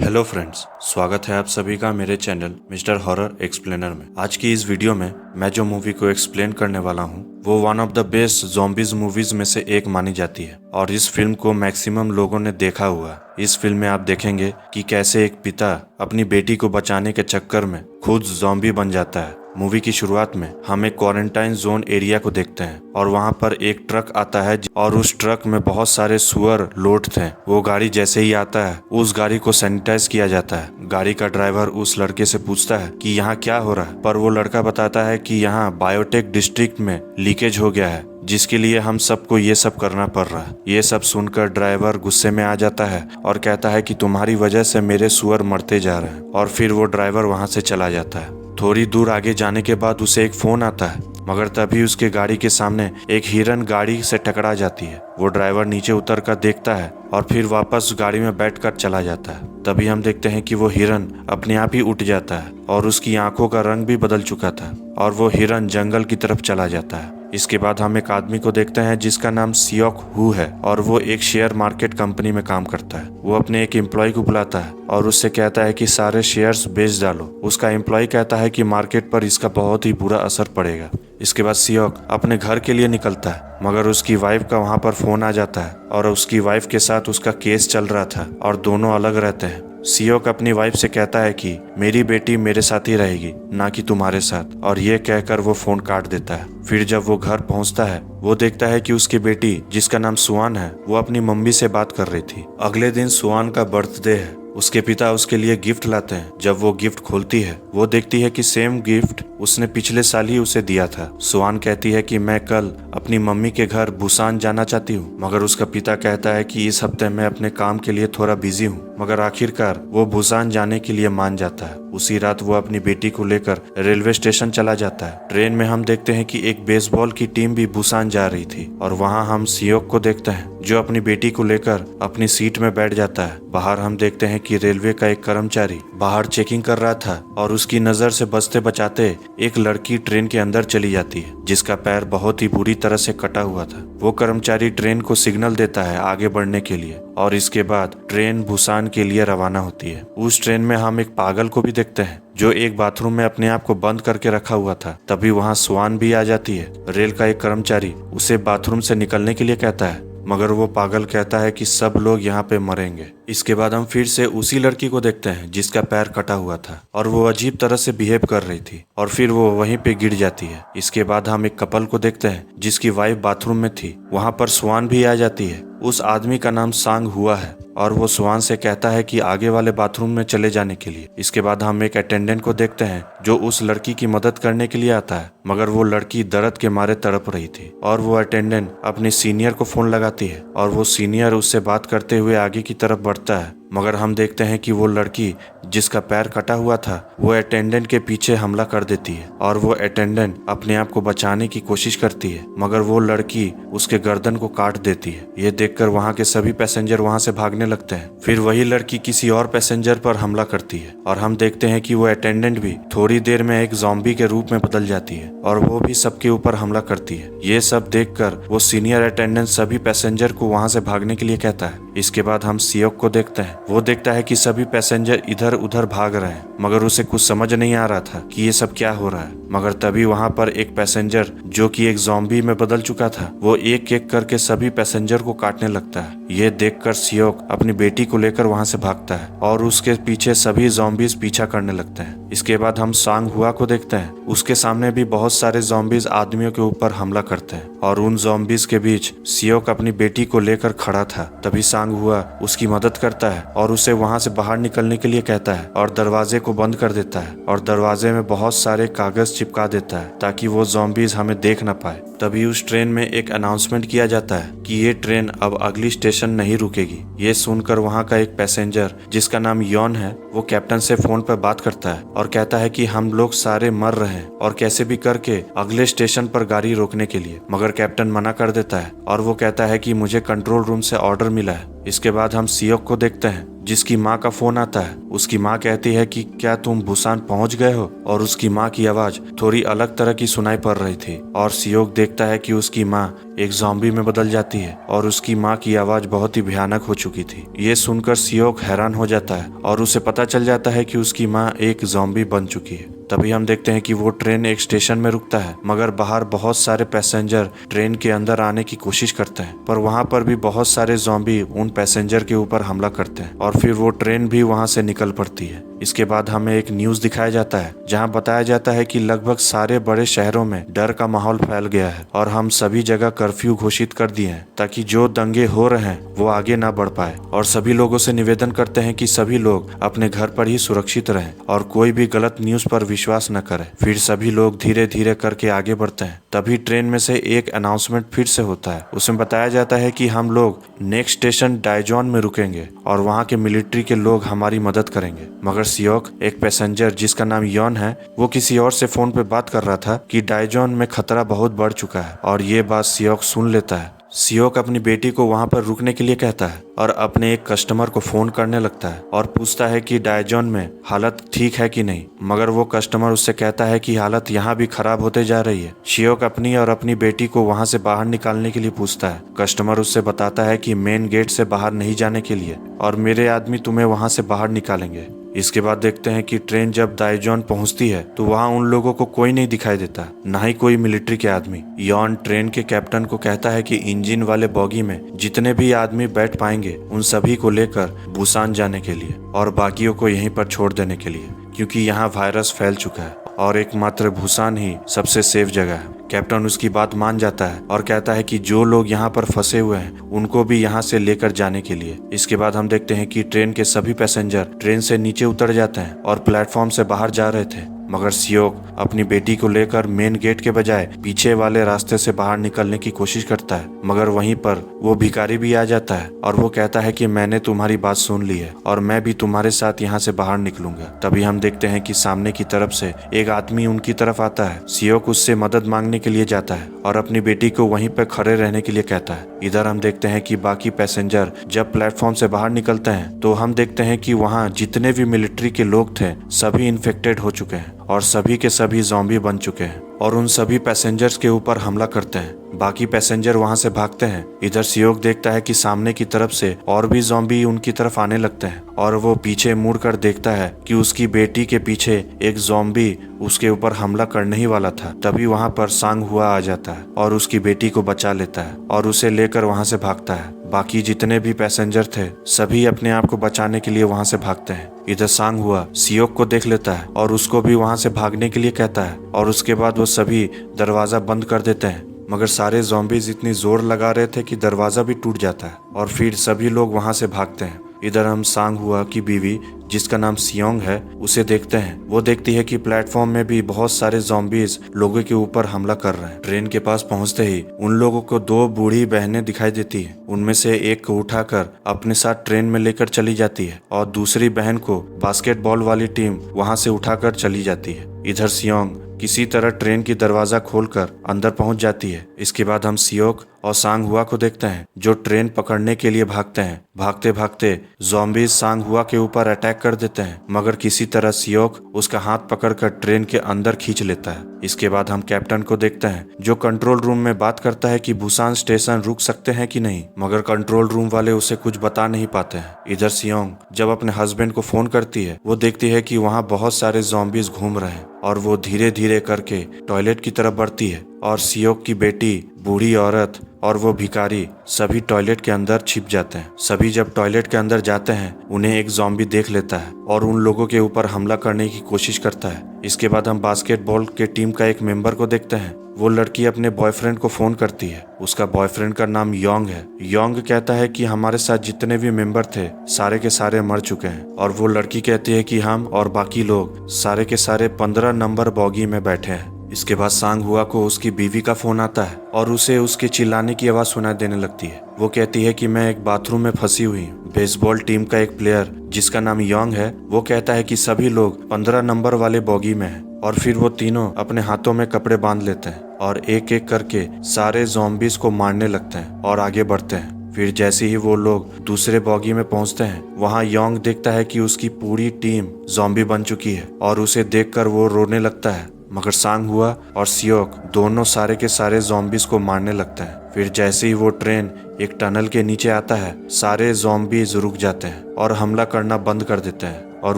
Hello friends, स्वागत है आप सभी का मेरे चैनल मिस्टर हॉरर एक्सप्लेनर में। आज की इस वीडियो में मैं जो मूवी को एक्सप्लेन करने वाला हूँ वो one of the best zombies movies में से एक मानी जाती है और इस फिल्म को मैक्सिमम लोगों ने देखा हुआ है। इस फिल्म में आप देखेंगे कि कैसे एक पिता अपनी बेटी को बचाने के चक्कर में खुद ज़ॉम्बी बन जाता है। मूवी की शुरुआत में हम एक क्वारंटाइन जोन एरिया को देखते हैं और वहां पर एक ट्रक आता है और उस ट्रक में बहुत सारे सुअर लोड थे। वो गाड़ी जैसे ही आता है उस गाड़ी को सैनिटाइज किया जाता है। गाड़ी का ड्राइवर उस लड़के से पूछता है कि यहाँ क्या हो रहा है, पर वो लड़का बताता है कि यहाँ बायोटेक डिस्ट्रिक्ट में लीकेज हो गया है जिसके लिए हम सबको ये सब करना पड़ रहा है। ये सब सुनकर ड्राइवर गुस्से में आ जाता है और कहता है कि तुम्हारी वजह से मेरे सुअर मरते जा रहे हैं, और फिर वो ड्राइवर वहां से चला जाता है। थोड़ी दूर आगे जाने के बाद उसे एक फोन आता है, मगर तभी उसके गाड़ी के सामने एक हिरन गाड़ी से टकरा जाती है। वो ड्राइवर नीचे उतर कर देखता है और फिर वापस गाड़ी में बैठकर चला जाता है। तभी हम देखते हैं कि वो हिरन अपने आप ही उठ जाता है और उसकी आंखों का रंग भी बदल चुका था और वो हिरन जंगल की तरफ चला जाता है। इसके बाद हम एक आदमी को देखते हैं जिसका नाम सियोक हु है और वो एक शेयर मार्केट कंपनी में काम करता है। वो अपने एक एम्प्लॉय को बुलाता है और उससे कहता है कि सारे शेयर्स बेच डालो। उसका एम्प्लॉय कहता है कि मार्केट पर इसका बहुत ही बुरा असर पड़ेगा। इसके बाद सियोक अपने घर के लिए निकलता है, मगर उसकी वाइफ का वहां पर फोन आ जाता है और उसकी वाइफ के साथ उसका केस चल रहा था और दोनों अलग रहते हैं। सियोक अपनी वाइफ से कहता है कि मेरी बेटी मेरे साथ ही रहेगी, ना कि तुम्हारे साथ, और ये कहकर वो फोन काट देता है। फिर जब वो घर पहुंचता है वो देखता है कि उसकी बेटी जिसका नाम सुआन है वो अपनी मम्मी से बात कर रही थी। अगले दिन सुआन का बर्थडे है। उसके पिता उसके लिए गिफ्ट लाते हैं। जब वो गिफ्ट खोलती है वो देखती है कि सेम गिफ्ट उसने पिछले साल ही उसे दिया था। सुआन कहती है कि मैं कल अपनी मम्मी के घर बुसान जाना चाहती हूँ, मगर उसका पिता कहता है कि इस हफ्ते मैं अपने काम के लिए थोड़ा बिजी हूँ। मगर आखिरकार वो बुसान जाने के लिए मान जाता है। उसी रात वो अपनी बेटी को लेकर रेलवे स्टेशन चला जाता है। ट्रेन में हम देखते हैं कि एक बेसबॉल की टीम भी बुसान जा रही थी और वहाँ हम सियोक को देखते हैं जो अपनी बेटी को लेकर अपनी सीट में बैठ जाता है। बाहर हम देखते हैं कि रेलवे का एक कर्मचारी बाहर चेकिंग कर रहा था और उसकी नजर से बचते बचाते एक लड़की ट्रेन के अंदर चली जाती है जिसका पैर बहुत ही बुरी तरह से कटा हुआ था। वो कर्मचारी ट्रेन को सिग्नल देता है आगे बढ़ने के लिए और इसके बाद ट्रेन बुसान के लिए रवाना होती है। उस ट्रेन में हम एक पागल को भी देखते हैं जो एक बाथरूम में अपने आप को बंद करके रखा हुआ था। तभी वहाँ सुआन भी आ जाती है। रेल का एक कर्मचारी उसे बाथरूम से निकलने के लिए कहता है, मगर वो पागल कहता है कि सब लोग यहाँ पे मरेंगे। इसके बाद हम फिर से उसी लड़की को देखते हैं जिसका पैर कटा हुआ था और वो अजीब तरह से बिहेव कर रही थी और फिर वो वहीं पे गिर जाती है। इसके बाद हम एक कपल को देखते हैं जिसकी वाइफ बाथरूम में थी। वहां पर स्वान भी आ जाती है। उस आदमी का नाम सांग हुआ है और वो स्वान से कहता है कि आगे वाले बाथरूम में चले जाने के लिए। इसके बाद हम एक अटेंडेंट को देखते हैं जो उस लड़की की मदद करने के लिए आता है, मगर वो लड़की दर्द के मारे तड़प रही थी और वो अटेंडेंट अपने सीनियर को फोन लगाती है और वो सीनियर उससे बात करते हुए आगे की तरफ बढ़ता है। मगर हम देखते हैं कि वो लड़की जिसका पैर कटा हुआ था वो अटेंडेंट के पीछे हमला कर देती है और वो अटेंडेंट अपने आप को बचाने की कोशिश करती है, मगर वो लड़की उसके गर्दन को काट देती है। ये देखकर वहाँ के सभी पैसेंजर वहाँ से भागने लगते हैं। फिर वही लड़की किसी और पैसेंजर पर हमला करती है और हम देखते हैं कि वो अटेंडेंट भी थोड़ी देर में एक ज़ॉम्बी के रूप में बदल जाती है और वो भी सबके ऊपर हमला करती है। ये सब देखकर वो सीनियर अटेंडेंट सभी पैसेंजर को वहाँ से भागने के लिए कहता है। इसके बाद हम सियोक को देखते हैं। वो देखता है कि सभी पैसेंजर इधर उधर भाग रहे हैं, मगर उसे कुछ समझ नहीं आ रहा था कि ये सब क्या हो रहा है। मगर तभी वहाँ पर एक पैसेंजर जो कि एक ज़ॉम्बी में बदल चुका था वो एक एक करके सभी पैसेंजर को काटने लगता है। ये देखकर सियोक अपनी बेटी को लेकर वहाँ से भागता है और उसके पीछे सभी ज़ॉम्बीज पीछा करने लगते हैं। इसके बाद हम सांग हुआ को देखते हैं। उसके सामने भी बहुत सारे ज़ॉम्बीज आदमियों के ऊपर हमला करते हैं और उन ज़ॉम्बीज के बीच सियोक अपनी बेटी को लेकर खड़ा था। तभी सांग हुआ उसकी मदद करता है और उसे वहां से बाहर निकलने के लिए कहता है और दरवाजे को बंद कर देता है और दरवाजे में बहुत सारे कागज चिपका देता है ताकि वो ज़ॉम्बीज हमें देख न पाए। तभी उस ट्रेन में एक अनाउंसमेंट किया जाता है कि ये ट्रेन अब अगली स्टेशन नहीं रुकेगी। ये सुनकर वहाँ का एक पैसेंजर जिसका नाम यॉन है वो कैप्टन से फोन पर बात करता है और कहता है कि हम लोग सारे मर रहे हैं और कैसे भी करके अगले स्टेशन पर गाड़ी रोकने के लिए। मगर मगर कैप्टन मना कर देता है और वो कहता है कि मुझे कंट्रोल रूम से ऑर्डर मिला है। इसके बाद हम सियोक को देखते हैं जिसकी माँ का फोन आता है। उसकी माँ कहती है कि क्या तुम बुसान पहुंच गए हो, और उसकी माँ की आवाज थोड़ी अलग तरह की सुनाई पड़ रही थी। और सियोक देखता है कि उसकी माँ एक ज़ॉम्बी में बदल जाती है और उसकी माँ की आवाज बहुत ही भयानक हो चुकी थी। ये सुनकर सियोक हैरान हो जाता है और उसे पता चल जाता है कि उसकी माँ एक ज़ॉम्बी बन चुकी है। तभी हम देखते हैं कि वो ट्रेन एक स्टेशन में रुकता है, मगर बाहर बहुत सारे पैसेंजर ट्रेन के अंदर आने की कोशिश करते हैं, पर वहां पर भी बहुत सारे ज़ॉम्बी उन पैसेंजर के ऊपर हमला करते हैं और फिर वो ट्रेन भी वहां से निकल पड़ती है। इसके बाद हमें एक न्यूज दिखाया जाता है जहां बताया जाता है कि लगभग सारे बड़े शहरों में डर का माहौल फैल गया है और हम सभी जगह कर्फ्यू घोषित कर दिए हैं ताकि जो दंगे हो रहे हैं वो आगे ना बढ़ पाए। और सभी लोगों से निवेदन करते हैं कि सभी लोग अपने घर पर ही सुरक्षित रहें और कोई भी गलत न्यूज पर विश्वास न करें। फिर सभी लोग धीरे धीरे करके आगे बढ़ते हैं। तभी ट्रेन में से एक अनाउंसमेंट फिर से होता है। उसमें बताया जाता है कि हम लोग नेक्स्ट स्टेशन डायजॉन में रुकेंगे और वहाँ के मिलिट्री के लोग हमारी मदद करेंगे। मगर सियोक, एक पैसेंजर जिसका नाम यॉन है, वो किसी और से फोन पे बात कर रहा था कि डायजॉन में खतरा बहुत बढ़ चुका है और ये बात सियोक सुन लेता है। सियोक अपनी बेटी को वहां पर रुकने के लिए कहता है और अपने एक कस्टमर को फोन करने लगता है और पूछता है कि डायजॉन में हालत ठीक है कि नहीं। मगर वो कस्टमर उससे कहता है कि हालत यहाँ भी खराब होते जा रही है। सियोक अपनी और अपनी बेटी को वहां से बाहर निकालने के लिए पूछता है। कस्टमर उससे बताता है कि मेन गेट से बाहर नहीं जाने के लिए और मेरे आदमी तुम्हें वहां से बाहर निकालेंगे। इसके बाद देखते हैं कि ट्रेन जब डायजॉन पहुंचती है तो वहां उन लोगों को कोई नहीं दिखाई देता, ना ही कोई मिलिट्री के आदमी। यॉन ट्रेन के कैप्टन को कहता है कि इंजन वाले बॉगी में जितने भी आदमी बैठ पाएंगे उन सभी को लेकर बुसान जाने के लिए और बाकियों को यहीं पर छोड़ देने के लिए, क्योंकि यहाँ वायरस फैल चुका है और एकमात्र बुसान ही सबसे सेफ जगह है। कैप्टन उसकी बात मान जाता है और कहता है कि जो लोग यहाँ पर फंसे हुए हैं उनको भी यहाँ से लेकर जाने के लिए। इसके बाद हम देखते हैं कि ट्रेन के सभी पैसेंजर ट्रेन से नीचे उतर जाते हैं और प्लेटफॉर्म से बाहर जा रहे थे। मगर सियोक अपनी बेटी को लेकर मेन गेट के बजाय पीछे वाले रास्ते से बाहर निकलने की कोशिश करता है, मगर वहीं पर वो भिखारी भी आ जाता है और वो कहता है कि मैंने तुम्हारी बात सुन ली है और मैं भी तुम्हारे साथ यहाँ से बाहर निकलूंगा। तभी हम देखते हैं कि सामने की तरफ से एक आदमी उनकी तरफ आता है। सियोक उससे मदद मांगने के लिए जाता है और अपनी बेटी को वहीं पर खड़े रहने के लिए कहता है। इधर हम देखते हैं कि बाकी पैसेंजर जब प्लेटफॉर्म से बाहर निकलते हैं तो हम देखते हैं कि वहाँ जितने भी मिलिट्री के लोग थे सभी इन्फेक्टेड हो चुके हैं और सभी के सभी ज़ॉम्बी बन चुके हैं और उन सभी पैसेंजर्स के ऊपर हमला करते हैं। बाकी पैसेंजर वहां से भागते हैं। इधर सियोक देखता है कि सामने की तरफ से और भी ज़ॉम्बी उनकी तरफ आने लगते हैं और वो पीछे मुड़कर देखता है कि उसकी बेटी के पीछे एक ज़ॉम्बी उसके ऊपर हमला करने ही वाला था। तभी वहां पर सांग हुआ आ जाता है और उसकी बेटी को बचा लेता है और उसे लेकर वहां से भागता है। बाकी जितने भी पैसेंजर थे सभी अपने आप को बचाने के लिए वहां से भागते हैं। इधर सांग हुआ सियोक को देख लेता है और उसको भी वहां से भागने के लिए कहता है और उसके बाद वो सभी दरवाजा बंद कर देते हैं। मगर सारे ज़ॉम्बीज इतनी जोर लगा रहे थे कि दरवाजा भी टूट जाता है और फिर सभी लोग वहां से भागते हैं। इधर हम सांग हुआ की बीवी जिसका नाम सियोंग है उसे देखते हैं। वो देखती है कि प्लेटफॉर्म में भी बहुत सारे ज़ॉम्बीज लोगों के ऊपर हमला कर रहे हैं। ट्रेन के पास पहुंचते ही उन लोगों को दो बूढ़ी बहनें दिखाई देती हैं। उनमें से एक को उठाकर अपने साथ ट्रेन में लेकर चली जाती है और दूसरी बहन को बास्केटबॉल वाली टीम वहां से उठाकर चली जाती है। इधर सियोंग किसी तरह ट्रेन की दरवाजा खोलकर अंदर पहुंच जाती है। इसके बाद हम सियोक और सांग हुआ को देखते हैं जो ट्रेन पकड़ने के लिए भागते हैं। भागते भागते ज़ॉम्बीज सांग हुआ के ऊपर अटैक कर देते हैं, मगर किसी तरह सियोक उसका हाथ पकड़कर ट्रेन के अंदर खींच लेता है। इसके बाद हम कैप्टन को देखते हैं जो कंट्रोल रूम में बात करता है कि बुसान स्टेशन रुक सकते हैं कि नहीं, मगर कंट्रोल रूम वाले उसे कुछ बता नहीं पाते हैं। इधर सियोंग जब अपने हस्बैंड को फोन करती है वो देखती है कि वहाँ बहुत सारे ज़ॉम्बीज घूम रहे हैं और वो धीरे धीरे करके टॉयलेट की तरफ बढ़ती है और सियोक की बेटी, बूढ़ी औरत और वो भिखारी सभी टॉयलेट के अंदर छिप जाते हैं। सभी जब टॉयलेट के अंदर जाते हैं उन्हें एक ज़ॉम्बी देख लेता है और उन लोगों के ऊपर हमला करने की कोशिश करता है। इसके बाद हम बास्केटबॉल के टीम का एक मेंबर को देखते हैं। वो लड़की अपने बॉयफ्रेंड को फोन करती है। उसका बॉयफ्रेंड का नाम योंग है। योंग कहता है कि हमारे साथ जितने भी मेंबर थे सारे के सारे मर चुके हैं और वो लड़की कहती है कि हम और बाकी लोग सारे के सारे 15 नंबर बॉगी में बैठे हैं। इसके बाद सांग हुआ को उसकी बीवी का फोन आता है और उसे उसके चिल्लाने की आवाज सुनाई देने लगती है। वो कहती है कि मैं एक बाथरूम में फंसी हुई हूँ। बेसबॉल टीम का एक प्लेयर जिसका नाम योंग है वो कहता है कि सभी लोग 15 नंबर वाले बॉगी में हैं और फिर वो तीनों अपने हाथों में कपड़े बांध लेते हैं और एक एक करके सारे ज़ॉम्बीज को मारने लगते हैं और आगे बढ़ते हैं। फिर जैसे ही वो लोग दूसरे बॉगी में पहुंचते हैं, वहां योंग देखता है कि उसकी पूरी टीम ज़ॉम्बी बन चुकी है और उसे देखकर वो रोने लगता है। मगर सांग हुआ और सियोक दोनों सारे के सारे ज़ॉम्बीज को मारने लगते हैं। फिर जैसे ही वो ट्रेन एक टनल के नीचे आता है, सारे ज़ॉम्बीज रुक जाते हैं और हमला करना बंद कर देते हैं और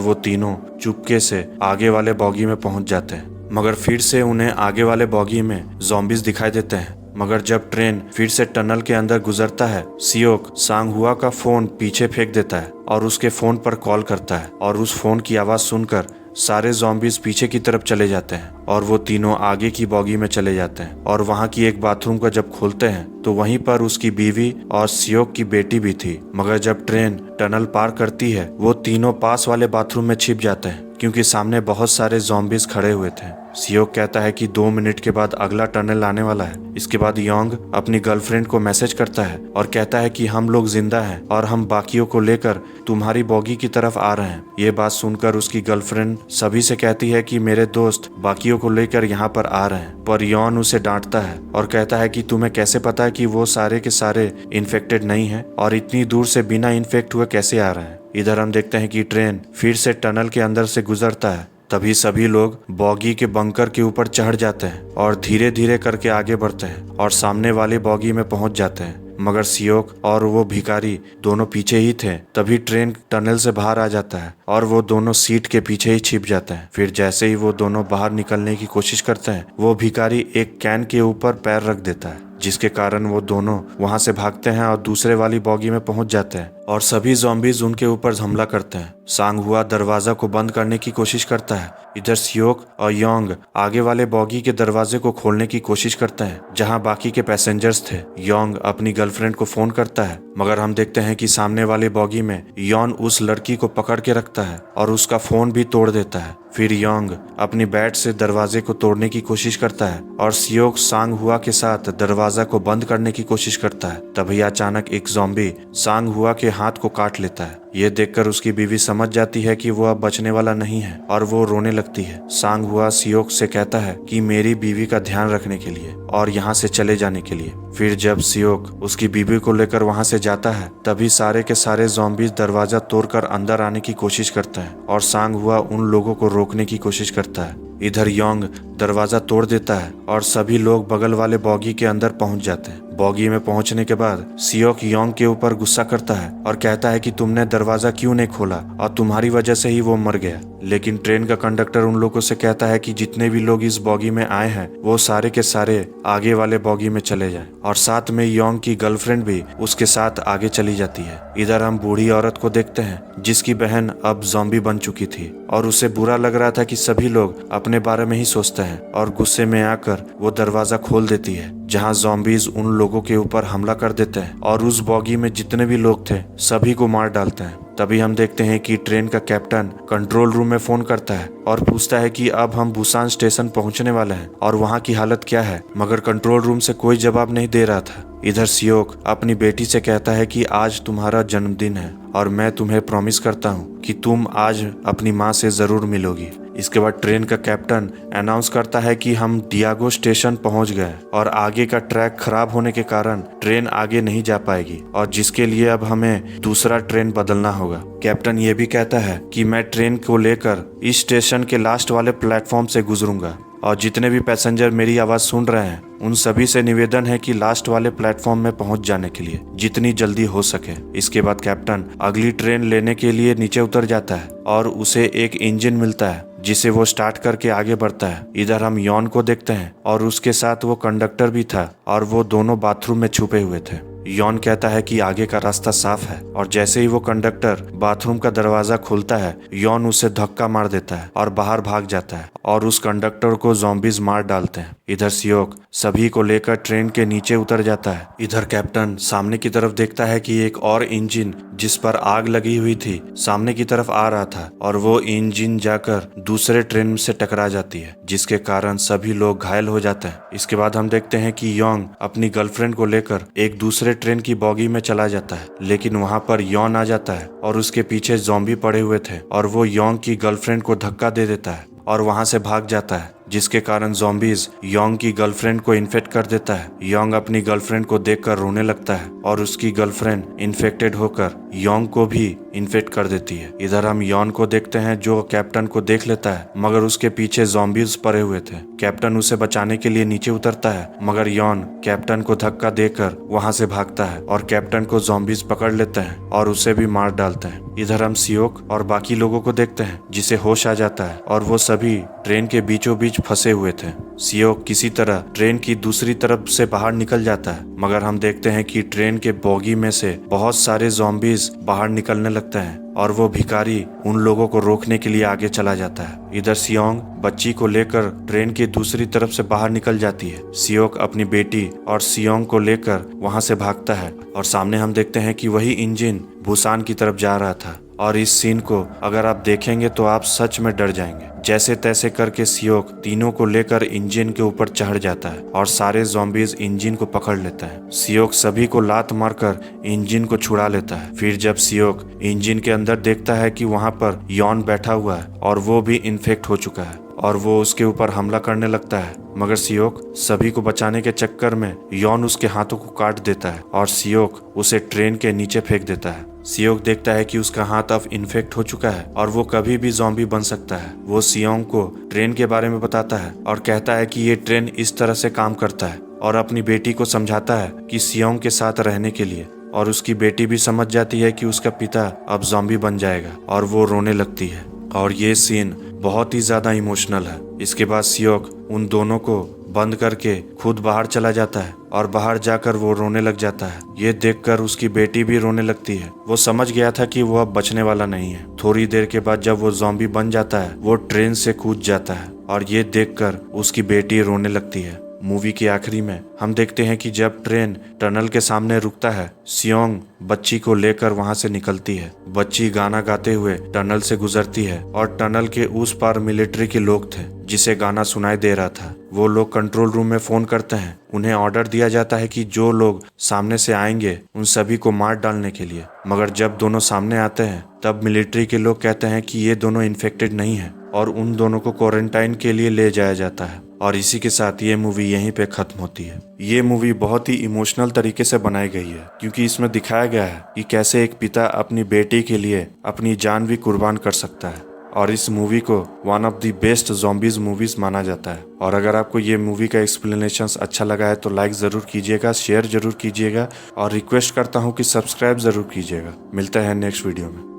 वो तीनों चुपके से आगे वाले बॉगी में पहुंच जाते हैं। मगर फिर से उन्हें आगे वाले बॉगी में ज़ॉम्बीज दिखाई देते हैं। मगर जब ट्रेन फिर से टनल के अंदर गुजरता है, सियोक सांग हुआ का फोन पीछे फेंक देता है और उसके फोन पर कॉल करता है और उस फोन की आवाज सुनकर सारे ज़ॉम्बीज पीछे की तरफ चले जाते हैं और वो तीनों आगे की बॉगी में चले जाते हैं। और वहाँ की एक बाथरूम का जब खोलते हैं तो वहीं पर उसकी बीवी और सियोक की बेटी भी थी। मगर जब ट्रेन टनल पार करती है, वो तीनों पास वाले बाथरूम में छिप जाते हैं क्योंकि सामने बहुत सारे ज़ॉम्बीज खड़े हुए थे। सियोक कहता है कि 2 मिनट के बाद अगला टनल आने वाला है। इसके बाद योंग अपनी गर्लफ्रेंड को मैसेज करता है और कहता है कि हम लोग जिंदा हैं और हम बाकियों को लेकर तुम्हारी बॉगी की तरफ आ रहे हैं। ये बात सुनकर उसकी गर्लफ्रेंड सभी से कहती है कि मेरे दोस्त बाकियों को लेकर यहाँ पर आ रहे हैं, पर योन उसे डांटता है और कहता है कि तुम्हें कैसे पता है कि वो सारे के सारे इन्फेक्टेड नहीं है और इतनी दूर से बिना इन्फेक्ट हुए कैसे आ रहे हैं। इधर हम देखते हैं कि ट्रेन फिर से टनल के अंदर से गुजरता है। तभी सभी लोग बॉगी के बंकर के ऊपर चढ़ जाते हैं और धीरे धीरे करके आगे बढ़ते हैं और सामने वाली बॉगी में पहुंच जाते हैं। मगर सियोक और वो भिखारी दोनों पीछे ही थे। तभी ट्रेन टनल से बाहर आ जाता है और वो दोनों सीट के पीछे ही छिप जाते हैं। फिर जैसे ही वो दोनों बाहर निकलने की कोशिश करते हैं, वो भिखारी एक कैन के ऊपर पैर रख देता है, जिसके कारण वो दोनों वहां से भागते हैं और दूसरे वाली बॉगी में पहुंच जाते हैं और सभी ज़ॉम्बीज उनके ऊपर हमला करते हैं। सांग हुआ दरवाजा को बंद करने की कोशिश करता है। इधर सियोक और योंग आगे वाले बॉगी के दरवाजे को खोलने की कोशिश करते हैं जहां बाकी के पैसेंजर्स थे। योंग अपनी गर्लफ्रेंड को फोन करता है, मगर हम देखते हैं कि सामने वाले बॉगी में योन उस लड़की को पकड़ के रखता है और उसका फोन भी तोड़ देता है। फिर योंग अपनी बैट से दरवाजे को तोड़ने की कोशिश करता है और सियोक सांग हुआ के साथ दरवाजा को बंद करने की कोशिश करता है। तभी अचानक एक ज़ॉम्बी सांग हुआ के हाथ को काट लेता है। ये देखकर उसकी बीवी समझ जाती है कि वो अब बचने वाला नहीं है और वो रोने लगती है। सांग हुआ सियोक से कहता है कि मेरी बीवी का ध्यान रखने के लिए और यहाँ से चले जाने के लिए। फिर जब सियोक उसकी बीवी को लेकर वहाँ से जाता है, तभी सारे के सारे ज़ॉम्बीज दरवाजा तोड़कर अंदर आने की कोशिश करते हैं और सांग हुआ उन लोगों को रोकने की कोशिश करता है। इधर योंग दरवाजा तोड़ देता है और सभी लोग बगल वाले बॉगी के अंदर पहुंच जाते हैं। बॉगी में पहुंचने के बाद सियोक योंग के ऊपर गुस्सा करता है और कहता है कि तुमने दरवाजा क्यों नहीं खोला और तुम्हारी वजह से ही वो मर गया। लेकिन ट्रेन का कंडक्टर उन लोगों से कहता है कि जितने भी लोग इस बॉगी में आए हैं वो सारे के सारे आगे वाले बॉगी में चले जाएं और साथ में योंग की गर्लफ्रेंड भी उसके साथ आगे चली जाती है। इधर हम बूढ़ी औरत को देखते हैं जिसकी बहन अब ज़ॉम्बी बन चुकी थी और उसे बुरा लग रहा था कि सभी लोग अपने बारे में ही सोचते हैं और गुस्से में आकर वो दरवाजा खोल देती है जहां ज़ॉम्बीज उन लोगों के ऊपर हमला कर देते हैं और उस बॉगी में जितने भी लोग थे सभी को मार डालते हैं। तभी हम देखते हैं कि ट्रेन का कैप्टन कंट्रोल रूम में फोन करता है और पूछता है कि अब हम बुसान स्टेशन पहुंचने वाले हैं और वहां की हालत क्या है, मगर कंट्रोल रूम से कोई जवाब नहीं दे रहा था। इधर सियोक अपनी बेटी से कहता है कि आज तुम्हारा जन्मदिन है और मैं तुम्हें प्रॉमिस करता हूँ कि तुम आज अपनी माँ से जरूर मिलोगी। इसके बाद ट्रेन का कैप्टन अनाउंस करता है कि हम डियागो स्टेशन पहुंच गए और आगे का ट्रैक खराब होने के कारण ट्रेन आगे नहीं जा पाएगी और जिसके लिए अब हमें दूसरा ट्रेन बदलना होगा। कैप्टन ये भी कहता है कि मैं ट्रेन को लेकर इस स्टेशन के लास्ट वाले प्लेटफॉर्म से गुजरूंगा और जितने भी पैसेंजर मेरी आवाज सुन रहे हैं उन सभी से निवेदन है कि लास्ट वाले प्लेटफॉर्म में पहुंच जाने के लिए जितनी जल्दी हो सके। इसके बाद कैप्टन अगली ट्रेन लेने के लिए नीचे उतर जाता है और उसे एक इंजन मिलता है जिसे वो स्टार्ट करके आगे बढ़ता है। इधर हम यॉन को देखते हैं और उसके साथ वो कंडक्टर भी था और वो दोनों बाथरूम में छुपे हुए थे। यॉन कहता है कि आगे का रास्ता साफ है और जैसे ही वो कंडक्टर बाथरूम का दरवाजा खोलता है यॉन उसे धक्का मार देता है और बाहर भाग जाता है और उस कंडक्टर को ज़ॉम्बीज मार डालते हैं। इधर सियोक सभी को लेकर ट्रेन के नीचे उतर जाता है। इधर कैप्टन सामने की तरफ देखता है कि एक और इंजन जिस पर आग लगी हुई थी सामने की तरफ आ रहा था और वो इंजन जाकर दूसरे ट्रेन से टकरा जाती है जिसके कारण सभी लोग घायल हो जाते हैं। इसके बाद हम देखते हैं कि योंग अपनी गर्लफ्रेंड को लेकर एक दूसरे ट्रेन की बॉगी में चला जाता है, लेकिन वहां पर यॉन आ जाता है और उसके पीछे ज़ॉम्बी पड़े हुए थे और वो योंग की गर्लफ्रेंड को धक्का दे देता है और वहां से भाग जाता है, जिसके कारण ज़ॉम्बीज योंग की गर्लफ्रेंड को इन्फेक्ट कर देता है। योंग अपनी गर्लफ्रेंड को देखकर रोने लगता है और उसकी गर्लफ्रेंड इन्फेक्टेड होकर योंग को भी इन्फेक्ट कर देती है। इधर हम यॉन को देखते हैं जो कैप्टन को देख लेता है, मगर उसके पीछे ज़ॉम्बीज पड़े हुए थे। कैप्टन उसे बचाने के लिए नीचे उतरता है, मगर यॉन कैप्टन को धक्का देकर वहां से भागता है और कैप्टन को ज़ॉम्बीज पकड़ लेते हैं और उसे भी मार डालते हैं। इधर हम सियोक और बाकी लोगों को देखते हैं, जिसे होश आ जाता है और वो सभी ट्रेन के बीचों बीच फंसे हुए थे। सियोक किसी तरह ट्रेन की दूसरी तरफ से बाहर निकल जाता है, मगर हम देखते हैं कि ट्रेन के बोगी में से बहुत सारे ज़ॉम्बीज बाहर निकलने लगते हैं और वो भिखारी उन लोगों को रोकने के लिए आगे चला जाता है। इधर सियोंग बच्ची को लेकर ट्रेन की दूसरी तरफ से बाहर निकल जाती है। सियोक अपनी बेटी और सियोंग को लेकर वहां से भागता है और सामने हम देखते हैं कि वही इंजन बुसान की तरफ जा रहा था। और इस सीन को अगर आप देखेंगे तो आप सच में डर जाएंगे। जैसे तैसे करके सियोक तीनों को लेकर इंजन के ऊपर चढ़ जाता है और सारे ज़ॉम्बीज इंजन को पकड़ लेता है। सियोक सभी को लात मारकर इंजन को छुड़ा लेता है। फिर जब सियोक इंजन के अंदर देखता है कि वहां पर यॉन बैठा हुआ है और वो भी इन्फेक्ट हो चुका है और वो उसके ऊपर हमला करने लगता है, मगर सियोक सभी को बचाने के चक्कर में यॉन उसके हाथों को काट देता है और सियोक उसे ट्रेन के नीचे फेंक देता है। सियोक देखता है कि उसका हाथ अब इन्फेक्ट हो चुका है और वो कभी भी ज़ॉम्बी बन सकता है। वो सियोंग को ट्रेन के बारे में बताता है और कहता है कि ये ट्रेन इस तरह से काम करता है और अपनी बेटी को समझाता है कि सियोंग के साथ रहने के लिए। और उसकी बेटी भी समझ जाती है कि उसका पिता अब ज़ॉम्बी बन जाएगा और वो रोने लगती है। और ये सीन बहुत ही ज़्यादा इमोशनल है। इसके बाद सियोक उन दोनों को बंद करके खुद बाहर चला जाता है और बाहर जाकर वो रोने लग जाता है। ये देखकर उसकी बेटी भी रोने लगती है। वो समझ गया था कि वो अब बचने वाला नहीं है। थोड़ी देर के बाद जब वो ज़ॉम्बी बन जाता है, वो ट्रेन से कूद जाता है और ये देखकर उसकी बेटी रोने लगती है। मूवी के आखिरी में हम देखते हैं कि जब ट्रेन टनल के सामने रुकता है, सियोंग बच्ची को लेकर वहां से निकलती है। बच्ची गाना गाते हुए टनल से गुजरती है और टनल के उस पार मिलिट्री के लोग थे जिसे गाना सुनाई दे रहा था। वो लोग कंट्रोल रूम में फोन करते हैं। उन्हें ऑर्डर दिया जाता है कि जो लोग सामने से आएंगे उन सभी को मार डालने के लिए, मगर जब दोनों सामने आते हैं तब मिलिट्री के लोग कहते हैं कि ये दोनों इन्फेक्टेड नहीं है और उन दोनों को क्वारंटाइन के लिए ले जाया जाता है। और इसी के साथ ये मूवी यहीं पे खत्म होती है। ये मूवी बहुत ही इमोशनल तरीके से बनाई गई है, क्योंकि इसमें दिखाया गया है कि कैसे एक पिता अपनी बेटी के लिए अपनी जान भी कुर्बान कर सकता है। और इस मूवी को one of the best zombies movies माना जाता है। और अगर आपको ये मूवी का एक्सप्लेनेशन अच्छा लगा है तो लाइक ज़रूर कीजिएगा, शेयर ज़रूर कीजिएगा और रिक्वेस्ट करता हूँ कि सब्सक्राइब ज़रूर कीजिएगा। मिलते हैं नेक्स्ट वीडियो में।